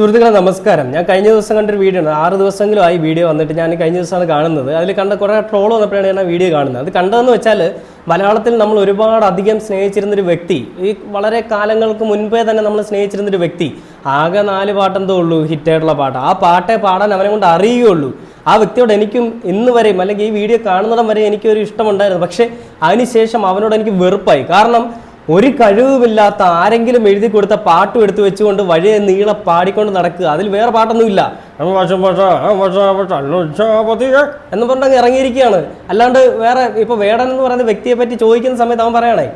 സുഹൃത്തുക്കളെ നമസ്കാരം. ഞാൻ കഴിഞ്ഞ ദിവസം കണ്ടൊരു വീഡിയോ ഉണ്ട്. 6 ദിവസമെങ്കിലും ആയി വീഡിയോ വന്നിട്ട്. ഞാൻ കഴിഞ്ഞ ദിവസമാണ് കാണുന്നത്. അതിൽ കണ്ട കുറേ ട്രോൾ വന്നപ്പോഴാണ് ഞാൻ വീഡിയോ കാണുന്നത്. അത് കണ്ടതെന്ന് വെച്ചാൽ മലയാളത്തിൽ നമ്മൾ ഒരുപാട് അധികം സ്നേഹിച്ചിരുന്നൊരു വ്യക്തി, ഈ വളരെ കാലങ്ങൾക്ക് മുൻപേ തന്നെ നമ്മൾ സ്നേഹിച്ചിരുന്നൊരു വ്യക്തി, ആകെ 4 പാട്ടെന്തോ ഉള്ളൂ ഹിറ്റായിട്ടുള്ള പാട്ട്. ആ പാട്ടേ പാടാൻ അവനെ കൊണ്ട് അറിയുകയുള്ളൂ. ആ വ്യക്തിയോട് എനിക്കും ഇന്ന് വരെയും അല്ലെങ്കിൽ ഈ വീഡിയോ കാണുന്നിടം വരെ എനിക്കൊരു ഇഷ്ടമുണ്ടായിരുന്നു. പക്ഷേ അതിനുശേഷം അവനോട് എനിക്ക് വെറുപ്പായി. കാരണം ഒരു കഴിവുമില്ലാത്ത ആരെങ്കിലും എഴുതി കൊടുത്ത പാട്ടും എടുത്തു വെച്ചുകൊണ്ട് വഴിയെ നീളെ പാടിക്കൊണ്ട് നടക്കുക. അതിൽ വേറെ പാട്ടൊന്നുമില്ല എന്ന് പറഞ്ഞാൽ ഇറങ്ങിയിരിക്കുകയാണ്. അല്ലാണ്ട് വേറെ ഇപ്പോൾ വേടൻ എന്ന് പറയുന്ന വ്യക്തിയെ പറ്റി ചോദിക്കുന്ന സമയത്ത് അവൻ പറയണേ,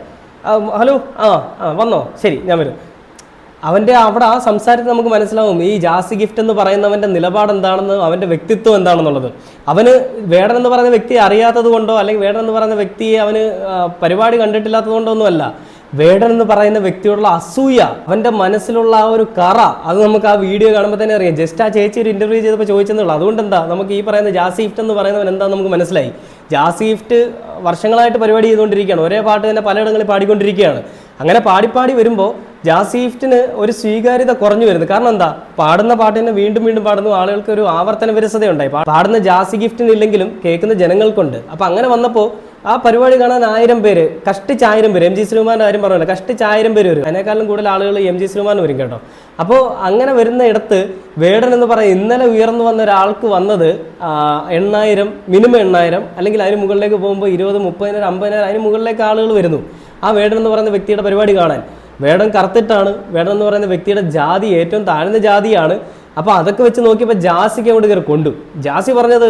ഹലോ വന്നോ, ശരി ഞാൻ വരും. അവൻ്റെ അവിടെ ആ സംസാരത്തിൽ നമുക്ക് മനസ്സിലാവും ഈ ജാസി ഗിഫ്റ്റ് എന്ന് പറയുന്നവൻ്റെ നിലപാട് എന്താണെന്ന്, അവൻ്റെ വ്യക്തിത്വം എന്താണെന്നുള്ളത്. അവന് വേടൻ എന്ന് പറയുന്ന വ്യക്തിയെ അറിയാത്തത് കൊണ്ടോ അല്ലെങ്കിൽ വേടൻ എന്ന് പറയുന്ന വ്യക്തിയെ അവന് പരിപാടി കണ്ടിട്ടില്ലാത്തത് കൊണ്ടോ ഒന്നുമല്ല. വേടൻ എന്ന് പറയുന്ന വ്യക്തിയോടുള്ള അസൂയ, അവൻ്റെ മനസ്സിലുള്ള ആ ഒരു കറ, അത് നമുക്ക് ആ വീഡിയോ കാണുമ്പോൾ തന്നെ അറിയാം. ജസ്റ്റ് ആ ചേച്ചി ഒരു ഇൻ്റർവ്യൂ ചെയ്തപ്പോൾ ചോദിച്ചെന്നുള്ളൂ. അതുകൊണ്ട് എന്താ നമുക്ക് ഈ പറയുന്ന ജാസി ഗിഫ്റ്റ് എന്ന് പറയുന്നവൻ എന്താണെന്ന് നമുക്ക് മനസ്സിലായി. ജാസി ഗിഫ്റ്റ് വർഷങ്ങളായിട്ട് പരിപാടി ചെയ്തുകൊണ്ടിരിക്കുകയാണ്. ഒരേ പാട്ട് തന്നെ പലയിടങ്ങളിൽ പാടിക്കൊണ്ടിരിക്കുകയാണ്. അങ്ങനെ പാടിപ്പാടി വരുമ്പോൾ ജാസി ഗിഫ്റ്റിന് ഒരു സ്വീകാര്യത കുറഞ്ഞു വരുന്നത്. കാരണം എന്താ, പാടുന്ന പാട്ട് തന്നെ വീണ്ടും വീണ്ടും പാടുന്നു, ആളുകൾക്ക് ഒരു ആവർത്തന വിരസതയുണ്ടായി. പാടുന്ന ജാസി ഗിഫ്റ്റിന് ഇല്ലെങ്കിലും കേൾക്കുന്ന ജനങ്ങൾക്കുണ്ട്. അപ്പം അങ്ങനെ വന്നപ്പോൾ ആ പരിപാടി കാണാൻ 1000 പേര്, കഷ്ടിച്ച് 1000 പേര്, എം ജി ശ്രീമാൻ്റെ കാര്യം പറഞ്ഞല്ലോ, കഷ്ടിച്ച് 1000 പേര് വരും. അതിനേക്കാളും കൂടുതൽ ആളുകൾ എം ജി ശ്രീമാൻ വരും കേട്ടോ. അപ്പോൾ അങ്ങനെ വരുന്ന ഇടത്ത് വേടൻ എന്ന് പറയുന്നത് ഇന്നലെ ഉയർന്നു വന്ന ഒരാൾക്ക് വന്നത് 8000, മിനിമം 8000, അല്ലെങ്കിൽ അതിന് മുകളിലേക്ക് പോകുമ്പോൾ 20, 30, 50, അതിന് മുകളിലേക്ക് ആളുകൾ വരുന്നു ആ വേടൻ എന്ന് പറയുന്ന വ്യക്തിയുടെ പരിപാടി കാണാൻ. വേടൻ കറുത്തിട്ടാണ്. വേടൻ എന്ന് പറയുന്ന വ്യക്തിയുടെ ജാതി ഏറ്റവും താഴ്ന്ന ജാതിയാണ്. അപ്പോൾ അതൊക്കെ വെച്ച് നോക്കിയപ്പോൾ ജാസിക്ക് അങ്ങോട്ട് കയറി കൊണ്ടു. ജാസി പറഞ്ഞത്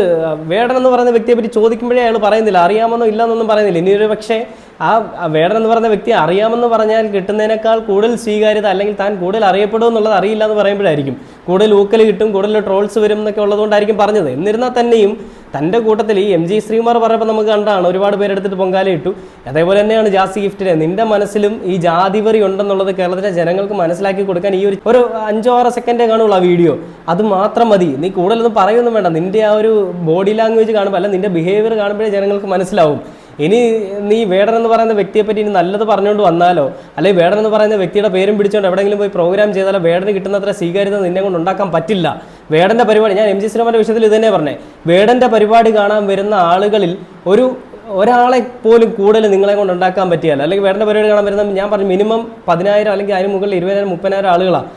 വേടൻ എന്ന് പറയുന്ന വ്യക്തിയെ പറ്റി ചോദിക്കുമ്പോഴേ അയാൾ പറയുന്നില്ല, അറിയാമെന്നോ ഇല്ലെന്നൊന്നും പറയുന്നില്ല. ഇനി ഒരു പക്ഷേ ആ വേടൻ എന്ന് പറയുന്ന വ്യക്തി അറിയാമെന്ന് പറഞ്ഞാൽ കിട്ടുന്നതിനേക്കാൾ കൂടുതൽ സ്വീകാര്യത, അല്ലെങ്കിൽ താൻ കൂടുതൽ അറിയപ്പെടും എന്നുള്ളത് അറിയില്ല എന്ന് പറയുമ്പോഴായിരിക്കും കൂടുതൽ ഊക്കൽ കിട്ടും, കൂടുതൽ ട്രോൾസ് വരും എന്നൊക്കെ ഉള്ളതുകൊണ്ടായിരിക്കും പറഞ്ഞത്. എന്നിരുന്നാൽ തന്നെയും തൻ്റെ കൂട്ടത്തിൽ ഈ എം ജി ശ്രീമാർ പറഞ്ഞപ്പോൾ നമുക്ക് കണ്ടാണ് ഒരുപാട് പേരെടുത്തിട്ട് പൊങ്കാലയിട്ടു. അതേപോലെ തന്നെയാണ് ജാസി ഗിഫ്റ്റിനെ. നിന്റെ മനസ്സിലും ഈ ജാതിവറി ഉണ്ടെന്നുള്ളത് കേരളത്തിലെ ജനങ്ങൾക്ക് മനസ്സിലാക്കി കൊടുക്കാൻ ഈ ഒരു 5-6 സെക്കൻഡേ കാണുള്ളൂ ആ വീഡിയോ. അത് മാത്രം മതി. നീ കൂടുതലൊന്നും പറയൊന്നും വേണ്ട. നിന്റെ ആ ഒരു ബോഡി ലാംഗ്വേജ് കാണുമ്പോൾ, അല്ല നിന്റെ ബിഹേവിയർ കാണുമ്പോഴേ ജനങ്ങൾക്ക് മനസ്സിലാവും. ഇനി നീ വേടൻ എന്ന് പറയുന്ന വ്യക്തിയെപ്പറ്റി ഇനി നല്ലത് പറഞ്ഞുകൊണ്ട് വന്നാലോ, അല്ലെങ്കിൽ വേടൻ എന്ന് പറയുന്ന വ്യക്തിയുടെ പേരും പിടിച്ചുകൊണ്ട് എവിടെയെങ്കിലും പോയി പ്രോഗ്രാം ചെയ്താലോ വേടന് കിട്ടുന്നത്ര സ്വീകാര്യത നിന്നെ കൊണ്ട് ഉണ്ടാക്കാൻ പറ്റില്ല. വേടൻ്റെ പരിപാടി, ഞാൻ എം ജി ശ്രീമാൻ്റെ വിഷയത്തിൽ ഇത് തന്നെ പറഞ്ഞേ, വേടൻ്റെ പരിപാടി കാണാൻ വരുന്ന ആളുകളിൽ ഒരാളെ പോലും കൂടുതൽ നിങ്ങളെ കൊണ്ട് ഉണ്ടാക്കാൻ പറ്റിയല്ല. അല്ലെങ്കിൽ വേടൻ്റെ പരിപാടി കാണാൻ വരുന്ന, ഞാൻ പറഞ്ഞു, മിനിമം 10,000 അല്ലെങ്കിൽ അതിന് മുകളിൽ 20,000, 30,000 ആളുകളാണ്.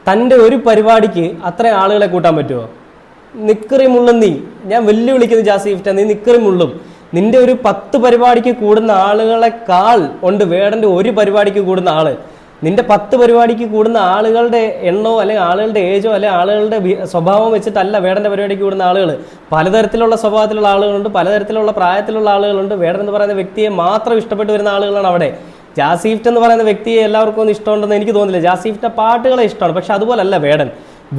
തൻ്റെ ഒരു പരിപാടിക്ക് അത്രയും ആളുകളെ കൂട്ടാൻ പറ്റുമോ? നിക്കറി മുള്ളും നീ. ഞാൻ വെല്ലുവിളിക്കുന്നത് ജാസി ഗിഫ്റ്റ്, നീ നിക്കറി മുള്ളും. നിന്റെ ഒരു 10 പരിപാടിക്ക് കൂടുന്ന ആളുകളെക്കാൾ ഉണ്ട് വേടൻ്റെ ഒരു പരിപാടിക്ക് കൂടുന്ന ആള്. നിന്റെ 10 പരിപാടിക്ക് കൂടുന്ന ആളുകളുടെ എണ്ണോ അല്ലെങ്കിൽ ആളുകളുടെ ഏജോ അല്ലെങ്കിൽ ആളുകളുടെ സ്വഭാവം വെച്ചിട്ടല്ല വേടൻ്റെ പരിപാടിക്ക് കൂടുന്ന ആളുകൾ. പലതരത്തിലുള്ള സ്വഭാവത്തിലുള്ള ആളുകളുണ്ട്, പലതരത്തിലുള്ള പ്രായത്തിലുള്ള ആളുകളുണ്ട്. വേടൻ എന്ന് പറയുന്ന വ്യക്തിയെ മാത്രം ഇഷ്ടപ്പെട്ട് വരുന്ന ആളുകളാണ് അവിടെ. ജാസി ഗിഫ്റ്റ് എന്ന് പറയുന്ന വ്യക്തിയെ എല്ലാവർക്കും ഒന്നും ഇഷ്ടമുണ്ടെന്ന് എനിക്ക് തോന്നുന്നില്ല. ജാസി ഗിഫ്റ്റിൻ്റെ പാട്ടുകളെ ഇഷ്ടമാണ്, പക്ഷെ അതുപോലല്ല വേടൻ.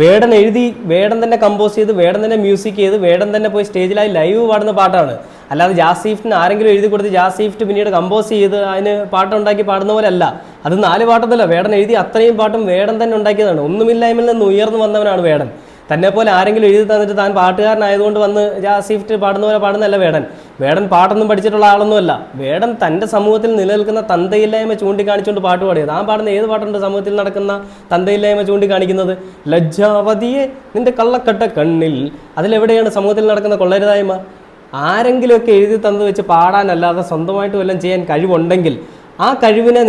വേടൻ എഴുതി, വേടൻ തന്നെ കമ്പോസ് ചെയ്ത്, വേടൻ തന്നെ മ്യൂസിക് ചെയ്ത്, വേടൻ തന്നെ പോയി സ്റ്റേജിലായി ലൈവ് പാടുന്ന പാട്ടാണ്. അല്ലാതെ ജാസി ഗിഫ്റ്റിന് ആരെങ്കിലും എഴുതി കൊടുത്ത് ജാസി ഗിഫ്റ്റ് പിന്നീട് കമ്പോസ് ചെയ്ത് അതിന് പാട്ടുണ്ടാക്കി പാടുന്ന പോലെ അല്ല. അത് 4 പാട്ടൊന്നുമല്ല, വേടൻ എഴുതി അത്രയും പാട്ടും വേടൻ തന്നെ ഉണ്ടാക്കിയതാണ്. ഒന്നുമില്ലായ്മയിൽ നിന്ന് ഉയർന്നു വന്നവനാണ് വേടൻ. തന്നെ പോലെ ആരെങ്കിലും എഴുതി തന്നിട്ട് താൻ പാട്ടുകാരനായതുകൊണ്ട് വന്ന് ജാസി ഗിഫ്റ്റ് പാടുന്ന പോലെ പാടുന്നല്ല വേടൻ. വേടൻ പാട്ടൊന്നും പഠിച്ചിട്ടുള്ള ആളൊന്നുമല്ല. വേടൻ തൻ്റെ സമൂഹത്തിൽ നിലനിൽക്കുന്ന തന്തയില്ലായ്മ ചൂണ്ടിക്കാണിച്ചുകൊണ്ട് പാട്ട് പാടിയത്. ആ പാടുന്ന ഏത് പാട്ടുണ്ട് സമൂഹത്തിൽ നടക്കുന്ന തന്തയില്ലായ്മ ചൂണ്ടിക്കാണിക്കുന്നത്? ലജ്ജാവതിയെ നിന്റെ കള്ളക്കട്ട കണ്ണിൽ. അതിലെവിടെയാണ് സമൂഹത്തിൽ നടക്കുന്ന കൊള്ളരുതായ്മ? ആരെങ്കിലുമൊക്കെ എഴുതി തന്നു വെച്ച് പാടാനല്ലാതെ സ്വന്തമായിട്ട് വല്ലതും ചെയ്യാൻ കഴിവുണ്ടെങ്കിൽ ആ കഴിവിനെ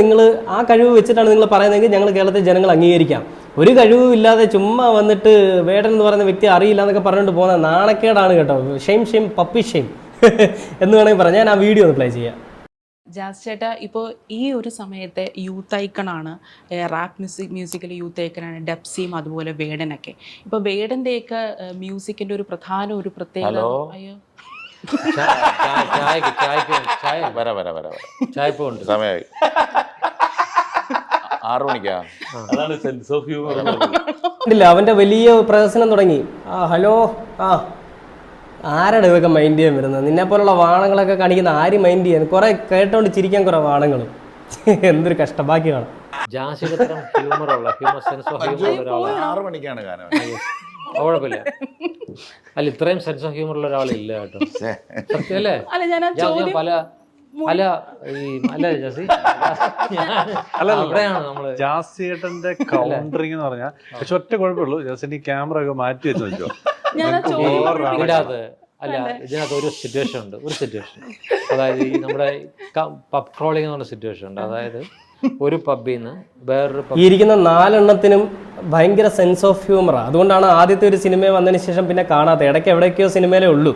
ആ കഴിവ് വെച്ചിട്ടാണ് നിങ്ങൾ പറയുന്നതെങ്കിൽ ഞങ്ങൾ കേരളത്തിലെ ജനങ്ങൾ അംഗീകരിക്കാം. ഒരു കഴിവും ഇല്ലാതെ ചുമ്മാ വന്നിട്ട് വേടൻ എന്ന് പറയുന്ന വ്യക്തി അറിയില്ല എന്നൊക്കെ പറഞ്ഞുകൊണ്ട് പോകുന്ന നാണക്കേടാണ് കേട്ടോ. ഷെയിം ഷെയിം പപ്പി ഷെയിം എന്ന് വേണമെങ്കിൽ പറയാം. ഞാൻ ആ വീഡിയോ ഒന്ന് പ്ലേ ചെയ്യാം. ജാസ് ചേട്ടാ, ഇപ്പോൾ ഈ ഒരു സമയത്തെ യൂത്ത് ഐക്കണാണ്, റാപ്പ് മ്യൂസിക്കിൽ യൂത്ത് ഐക്കണാണ് ഡെപ്സിയും അതുപോലെ വേടനൊക്കെ. ഇപ്പോൾ വേടൻ്റെയൊക്കെ മ്യൂസിക്കിൻ്റെ ഒരു പ്രധാന ഒരു പ്രത്യേകത, അയ്യോ സമയമായി 6 മണിക്കാ. അതാണ് സെൻസ് ഓഫ് ഹ്യൂമർ. അവന്റെ വലിയ പ്രദർശനം തുടങ്ങി. ഹലോ, ആരാണ് ഇതൊക്കെ മൈൻഡ് ചെയ്യാൻ വരുന്നത്? നിന്നെ പോലുള്ള വാണങ്ങളൊക്കെ കാണിക്കുന്ന ആരും മൈൻഡ് ചെയ്യാൻ? കുറെ കേട്ടോണ്ട് ചിരിക്കാൻ കുറെ വാണങ്ങളും. എന്തൊരു കഷ്ടഭാഗ്യമാണ്. കുഴപ്പമില്ല. അല്ല, ഇത്രയും സെൻസ് ഓഫ് ഹ്യൂമർ ഉള്ള ഒരാളില്ല കേട്ടോ. സത്യം അല്ലേ? ഞാൻ പല അല്ല അല്ല ജാസി അവിടെയാണ് നമ്മള് ജാസിയേട്ടന്റെ കൗണ്ടറിംഗ് എന്ന് പറഞ്ഞാൽ പക്ഷെ ഒറ്റ കുഴപ്പമുള്ളൂ ജാസിന് ഈ ക്യാമറ ഒക്കെ മാറ്റി വെച്ച് വെച്ചോ. ഇതിനകത്ത് അല്ല ഇതിനകത്ത് ഒരു സിറ്റുവേഷൻ ഉണ്ട്, ഒരു സിറ്റുവേഷൻ, അതായത് ഈ നമ്മുടെ പബ് ക്രോളിംഗ് എന്ന് പറഞ്ഞ സിറ്റുവേഷൻ ഉണ്ട്. അതായത് ഒരു പബ്ബിൽ നിന്ന് വേറൊരു ഈ ഇരിക്കുന്ന 4 എണ്ണത്തിനും ഭയങ്കര സെൻസ് ഓഫ് ഹ്യൂമറാണ്. അതുകൊണ്ടാണ് ആദ്യത്തെ ഒരു സിനിമ വന്നതിന് ശേഷം പിന്നെ കാണാത്തത്. ഇടയ്ക്ക് എവിടേക്കോ സിനിമയിലേ ഉള്ളൂ.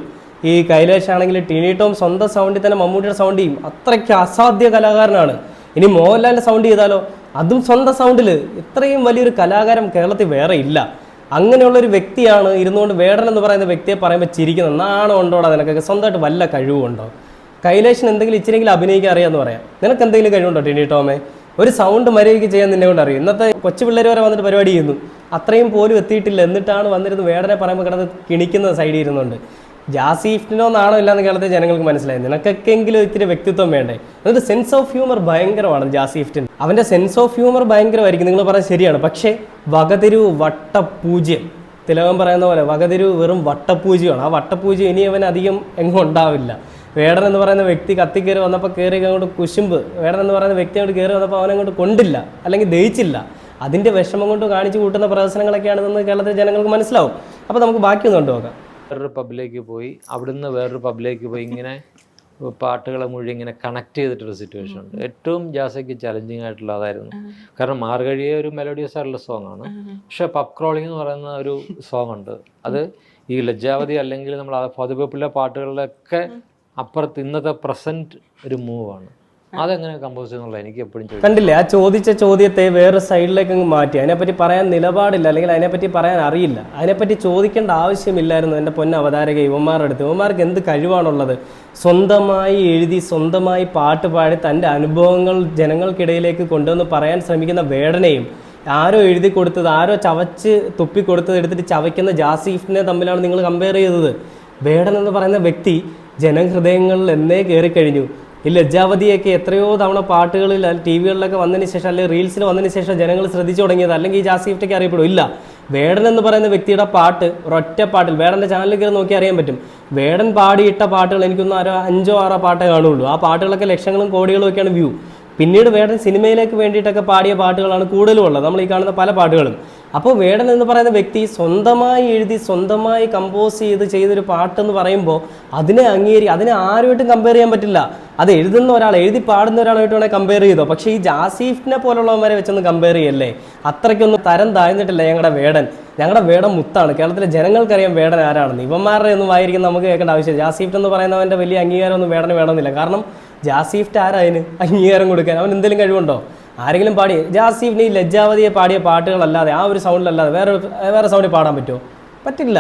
ഈ കൈലാഷ് ആണെങ്കിൽ ടിനി ടോം സ്വന്തം സൗണ്ടിൽ തന്നെ മമ്മൂട്ടിയുടെ സൗണ്ട് ചെയ്യും. അത്രയ്ക്ക് അസാധ്യ കലാകാരനാണ്. ഇനി മോഹൻലാലിൻ്റെ സൗണ്ട് ചെയ്താലോ, അതും സ്വന്തം സൗണ്ടിൽ. ഇത്രയും വലിയൊരു കലാകാരൻ കേരളത്തിൽ വേറെ ഇല്ല. അങ്ങനെയുള്ളൊരു വ്യക്തിയാണ് ഇരുന്നുകൊണ്ട് വേടൻ എന്ന് പറയുന്ന വ്യക്തിയെ പറയുമ്പോൾ ചിരിക്കുന്നത്. നാണം ഉണ്ടോടാ നിനക്കൊക്കെ? സ്വന്തമായിട്ട് വല്ല കഴിവുണ്ടോ? കൈലാഷിന് എന്തെങ്കിലും ഇച്ചിരെങ്കിലും അഭിനയിക്കാൻ അറിയാമെന്ന് പറയാം. നിനക്ക് എന്തെങ്കിലും കഴിവുണ്ടോ ടിനി ടോമേ? ഒരു സൗണ്ട് മര്യാദയ്ക്ക് ചെയ്യാൻ നിന്നെ കൊണ്ട് അറിയും. ഇന്നത്തെ കൊച്ചു പിള്ളേർ വരെ വന്നിട്ട് പരിപാടി ചെയ്യുന്നു. അത്രയും പോലും എത്തിയിട്ടില്ല. എന്നിട്ടാണ് വന്നിരുന്ന് വേടനെ പറയുമ്പോൾ കിടന്ന് കിണിക്കുന്നത് സൈഡിൽ ഇരുന്നുണ്ട്. ജാസി ഗിഫ്റ്റിനോ നാണോ ഇല്ലാന്ന് കേരളത്തിൽ ജനങ്ങൾക്ക് മനസ്സിലായി. നിനക്കൊക്കെങ്കിലും ഇത്തിരി വ്യക്തിത്വം വേണ്ടേ? എന്നിട്ട് സെൻസ് ഓഫ് ഹ്യൂമർ ഭയങ്കരമാണ് ജാസി ഗിഫ്റ്റിന്. അവൻ്റെ സെൻസ് ഓഫ് ഹ്യൂമർ ഭയങ്കരമായിരിക്കും, നിങ്ങൾ പറഞ്ഞാൽ ശരിയാണ്. പക്ഷേ വകതിരിവ് വട്ടപൂജ്യം, തിലകൻ പറയുന്ന പോലെ വകതിരിവ് വെറും വട്ടപൂജ്യമാണ്. ആ വട്ടപൂജ്യം ഇനി അവൻ അധികം എങ്ങും ഉണ്ടാവില്ല. വേടൻ എന്ന് പറയുന്ന വ്യക്തി കത്തിക്കയറി വന്നപ്പോൾ കയറി അങ്ങോട്ട് കുശുമ്പ്, വേടൻ എന്ന് പറയുന്ന വ്യക്തി അങ്ങോട്ട് കയറി വന്നപ്പോൾ അവനങ്ങോട്ട് കൊണ്ടില്ല, അല്ലെങ്കിൽ ദഹിച്ചില്ല. അതിൻ്റെ വിഷമം കൊണ്ട് കാണിച്ചു കൂട്ടുന്ന പ്രദർശനങ്ങളൊക്കെയാണെന്ന് കേരളത്തിലെ ജനങ്ങൾക്ക് മനസ്സിലാവും. അപ്പോൾ നമുക്ക് ബാക്കിയൊന്നും കണ്ടുനോക്കാം. വേറൊരു പബ്ബിലേക്ക് പോയി, അവിടുന്ന് വേറൊരു പബ്ബിലേക്ക് പോയി, ഇങ്ങനെ പാട്ടുകളെ മുഴുവൻ ഇങ്ങനെ കണക്ട് ചെയ്തിട്ടൊരു സിറ്റുവേഷൻ ഉണ്ട്. ഏറ്റവും ജാസയ്ക്ക് ചലഞ്ചിങ് ആയിട്ടുള്ള അതായിരുന്നു. കാരണം മാർഗഴിയെ ഒരു മെലോഡിയസ് ആയിട്ടുള്ള സോങ് ആണ്. പക്ഷെ പബ് ക്രോളിംഗ് എന്ന് പറയുന്ന ഒരു സോങ് ഉണ്ട്. അത് ഈ ലജ്ജാവതി അല്ലെങ്കിൽ നമ്മൾ ഫോർ ദി പീപ്പിളിലെ പാട്ടുകളിലൊക്കെ അപ്പുറത്ത് ഇന്നത്തെ പ്രസന്റ് ഒരു മൂവാണ്. അതെങ്ങനെ കമ്പോസ് ചെയ്യുന്നുള്ള എനിക്ക് എപ്പോഴും കണ്ടില്ലേ? ആ ചോദിച്ച ചോദ്യത്തെ വേറെ സൈഡിലേക്ക് അങ്ങ് മാറ്റി. അതിനെപ്പറ്റി പറയാൻ നിലപാടില്ല, അല്ലെങ്കിൽ അതിനെപ്പറ്റി പറയാൻ അറിയില്ല. അതിനെപ്പറ്റി ചോദിക്കേണ്ട ആവശ്യമില്ലായിരുന്നു. എൻ്റെ പൊന്ന അവതാരക ഇവന്മാരുടെ അടുത്ത്. ഇവന്മാർക്ക് എന്ത് കഴിവാണുള്ളത്? സ്വന്തമായി എഴുതി സ്വന്തമായി പാട്ട് പാടി തൻ്റെ അനുഭവങ്ങൾ ജനങ്ങൾക്കിടയിലേക്ക് കൊണ്ടുവന്ന് പറയാൻ ശ്രമിക്കുന്ന വേടനെയും ആരോ എഴുതി കൊടുത്തത്, ആരോ ചവച്ച് തുപ്പി കൊടുത്തത് എടുത്തിട്ട് ചവയ്ക്കുന്ന ജാസി ഗിഫ്റ്റിനെ തമ്മിലാണ് നിങ്ങൾ കമ്പയർ ചെയ്തത്. വേടൻ എന്ന് പറയുന്ന വ്യക്തി ജനഹൃദയങ്ങളിൽ എന്നേ കയറിക്കഴിഞ്ഞു. ഈ ലജ്ജാവതിയൊക്കെ എത്രയോ തവണ പാട്ടുകളിൽ ടി വികളിലൊക്കെ വന്നതിന് ശേഷം, അല്ലെങ്കിൽ റീൽസിൽ വന്നതിന് ശേഷം ജനങ്ങൾ ശ്രദ്ധിച്ചു തുടങ്ങിയത്, അല്ലെങ്കിൽ ഈ ജാസി ഗിഫ്റ്റൊക്കെ അറിയപ്പെടും. ഇല്ല, വേടൻ എന്ന് പറയുന്ന വ്യക്തിയുടെ പാട്ട് ഒരൊറ്റ പാട്ടിൽ, വേടൻ്റെ ചാനലിൽ കയറി നോക്കി അറിയാൻ പറ്റും. വേടൻ പാടിയിട്ട പാട്ടുകൾ എനിക്കൊന്നും 5 6 പാട്ടേ കാണുള്ളൂ. ആ പാട്ടുകളൊക്കെ ലക്ഷങ്ങളും കോടികളും ഒക്കെയാണ് വ്യൂ. പിന്നീട് വേടൻ സിനിമയിലേക്ക് വേണ്ടിയിട്ടൊക്കെ പാടിയ പാട്ടുകളാണ് കൂടുതലും ഉള്ളത്, നമ്മൾ ഈ കാണുന്ന പല പാട്ടുകളും. അപ്പോൾ വേടൻ എന്ന് പറയുന്ന വ്യക്തി സ്വന്തമായി എഴുതി സ്വന്തമായി കമ്പോസ് ചെയ്തൊരു പാട്ടെന്ന് പറയുമ്പോൾ അതിനെ അതിനെ ആരുമായിട്ടും കമ്പയർ ചെയ്യാൻ പറ്റില്ല. അത് എഴുതുന്ന ഒരാൾ, എഴുതി പാടുന്ന ഒരാളായിട്ട് വേണമെങ്കിൽ കമ്പയർ ചെയ്തോ. പക്ഷേ ഈ ജാസീഫിനെ പോലുള്ളവന്മാരെ വെച്ചൊന്ന് കമ്പയർ ചെയ്യല്ലേ. അത്രയ്ക്കൊന്നും തരം താഴ്ന്നിട്ടില്ല ഞങ്ങളുടെ വേടൻ. ഞങ്ങളുടെ വേടൻ മുത്താണ്. കേരളത്തിലെ ജനങ്ങൾക്കറിയാം വേടൻ ആരാണെന്ന്. ഇവന്മാരുടെ ഒന്നും വായിരിക്കും നമുക്ക് കേൾക്കേണ്ട ആവശ്യമില്ല. ജാസീഫ് എന്ന് പറയുന്നവൻ്റെ വലിയ അംഗീകാരമൊന്നും വേടന് വേണമെന്നില്ല. കാരണം ജാസീഫ്റ്റ് ആരാ അതിന് അംഗീകാരം കൊടുക്കാൻ? അവൻ എന്തെങ്കിലും കഴിവുണ്ടോ? ആരെങ്കിലും പാടി ജാസീഫിന് ഈ ലജ്ജാവതിയെ പാടിയ പാട്ടുകളല്ലാതെ, ആ ഒരു സൗണ്ടിലല്ലാതെ വേറെ സൗണ്ടിൽ പാടാൻ പറ്റുമോ? പറ്റില്ല.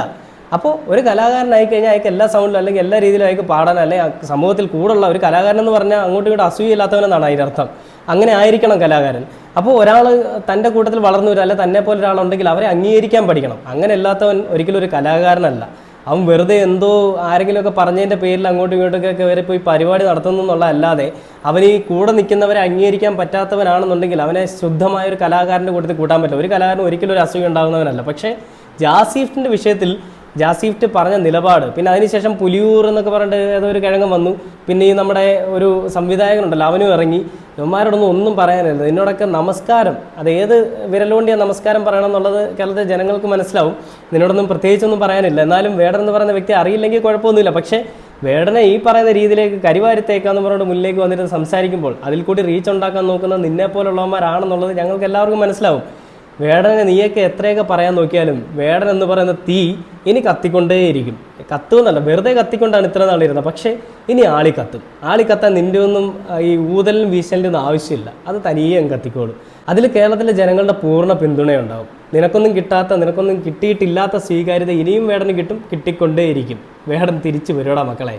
അപ്പോൾ ഒരു കലാകാരനായി കഴിഞ്ഞാൽ അയാൾക്ക് എല്ലാ സൗണ്ടിലും അല്ലെങ്കിൽ എല്ലാ രീതിയിലും അയാൾക്ക് പാടാൻ, അല്ലെങ്കിൽ സമൂഹത്തിൽ കൂടുള്ള ഒരു കലാകാരൻ എന്ന് പറഞ്ഞാൽ അങ്ങോട്ടും ഇങ്ങോട്ട് അസൂയില്ലാത്തവനെന്നാണ് അതിൻ്റെ അർത്ഥം. അങ്ങനെ ആയിരിക്കണം കലാകാരൻ. അപ്പോൾ ഒരാൾ തൻ്റെ കൂട്ടത്തിൽ വളർന്നു വരും, അല്ലെങ്കിൽ തന്നെ പോലെ ഒരാളുണ്ടെങ്കിൽ അവരെ അംഗീകരിക്കാൻ പഠിക്കണം. അങ്ങനെ അല്ലാത്തവൻ ഒരിക്കലും ഒരു കലാകാരനല്ല. അവൻ വെറുതെ എന്തോ ആരെങ്കിലുമൊക്കെ പറഞ്ഞതിൻ്റെ പേരിൽ അങ്ങോട്ടും ഇങ്ങോട്ടൊക്കെ കയറി പോയി പരിപാടി നടത്തുന്നു എന്നുള്ളതല്ലാതെ അവൻ ഈ കൂടെ നിൽക്കുന്നവരെ അംഗീകരിക്കാൻ പറ്റാത്തവനാണെന്നുണ്ടെങ്കിൽ അവനെ ശുദ്ധമായൊരു കലാകാരൻ്റെ കൂട്ടത്തിൽ കൂട്ടാൻ പറ്റില്ല. ഒരു കലാകാരൻ ഒരിക്കലും ഒരു അസൂയ ഉണ്ടാകുന്നവനല്ല. പക്ഷേ ജാസീഫിൻ്റെ വിഷയത്തിൽ ജാസീഫ്റ്റ് പറഞ്ഞ നിലപാട്, പിന്നെ അതിനുശേഷം പുലിയൂർ എന്നൊക്കെ പറഞ്ഞിട്ട് ഏതോ ഒരു കിഴങ്ങൻ വന്നു. പിന്നെ ഈ നമ്മുടെ ഒരു സംവിധായകനുണ്ടല്ലോ, അവനും ഇറങ്ങി. ഇവന്മാരോടൊന്നും ഒന്നും പറയാനില്ല. നിന്നോടൊക്കെ നമസ്കാരം, അത് ഏത് വിരലുകൊണ്ടിയ നമസ്കാരം പറയണം എന്നുള്ളത് കേരളത്തിലെ ജനങ്ങൾക്ക് മനസ്സിലാവും. നിന്നോടൊന്നും പ്രത്യേകിച്ചൊന്നും പറയാനില്ല. എന്നാലും വേടൻ എന്ന് പറയുന്ന വ്യക്തി അറിയില്ലെങ്കിൽ കുഴപ്പമൊന്നുമില്ല. പക്ഷേ വേടനെ ഈ പറയുന്ന രീതിയിലേക്ക് കരിവാരിത്തേക്കാന്ന് പറഞ്ഞുകൊണ്ട് മുന്നിലേക്ക് വന്നിട്ട് സംസാരിക്കുമ്പോൾ അതിൽ കൂടി റീച്ച് ഉണ്ടാക്കാൻ നോക്കുന്ന നിന്നെപ്പോലുള്ളവന്മാരാണെന്നുള്ളത് ഞങ്ങൾക്ക് എല്ലാവർക്കും മനസ്സിലാവും. വേടനെ നീയൊക്കെ എത്രയൊക്കെ പറയാൻ നോക്കിയാലും വേടൻ എന്ന് പറയുന്ന തീ ഇനി കത്തിക്കൊണ്ടേയിരിക്കും. കത്തുമെന്നല്ല, വെറുതെ കത്തിക്കൊണ്ടാണ് ഇത്ര നാളിരുന്നത്. പക്ഷേ ഇനി ആളിക്കത്തും. ആളിക്കത്താൻ നിൻ്റെ ഒന്നും ഈ ഊതലിനും വീശലിൻ്റെ ഒന്നും ആവശ്യമില്ല. അത് തനിയെ കത്തിക്കോളും. അതിൽ കേരളത്തിലെ ജനങ്ങളുടെ പൂർണ്ണ പിന്തുണയുണ്ടാവും. നിനക്കൊന്നും കിട്ടിയിട്ടില്ലാത്ത സ്വീകാര്യത ഇനിയും വേടന് കിട്ടും, കിട്ടിക്കൊണ്ടേയിരിക്കും. വേടൻ തിരിച്ചു വരുവടാ മക്കളെ.